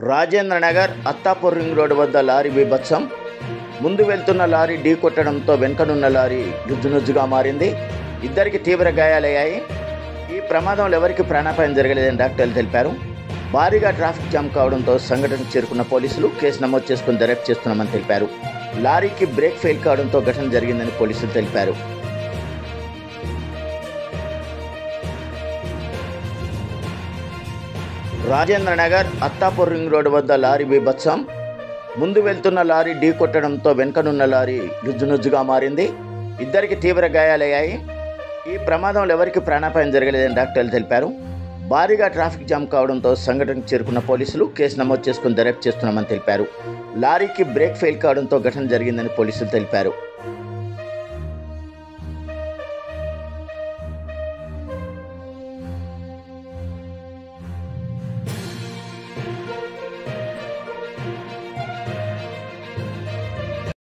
Rajendra Nagar Attapur ring road వద్ద lorry బీభత్సం. ముందు వెళ్తున్న లారీ ఢీ కొట్టడంతో వెనుకనున్న లారీ నుజ్జునుజ్జుగా మారింది. ఇద్దరికి తీవ్ర గాయాలయ్యాయి. ఈ ప్రమాదంలో ఎవరికి ప్రాణాపాయం జరగలేదని డాక్టర్లు తెలిపారు. భారీగా ట్రాఫిక్ జామ్ కావడంతో సంఘటనకు చేరుకున్న పోలీసులు కేసు నమోదు చేసుకుని దర్యాప్తు చేస్తున్నామని తెలిపారు. లారీకి బ్రేక్ ఫెయిల్ కావడంతో ఘటన జరిగిందని పోలీసులు తెలిపారు. రాజేంద్ర నగర్ అత్తాపూర్ రింగ్ రోడ్డు వద్ద లారీ బీభత్సం. ముందు వెళ్తున్న లారీ ఢీ కొట్టడంతో వెనుకనున్న లారీ నుజ్జునుజ్జుగా మారింది. ఇద్దరికి తీవ్ర గాయాలయ్యాయి. ఈ ప్రమాదంలో ఎవరికి ప్రాణాపాయం జరగలేదని డాక్టర్లు తెలిపారు. భారీగా ట్రాఫిక్ జామ్ కావడంతో సంఘటనకు చేరుకున్న పోలీసులు కేసు నమోదు చేసుకుని దర్యాప్తు చేస్తున్నామని తెలిపారు. లారీకి బ్రేక్ ఫెయిల్ కావడంతో ఘటన జరిగిందని పోలీసులు తెలిపారు.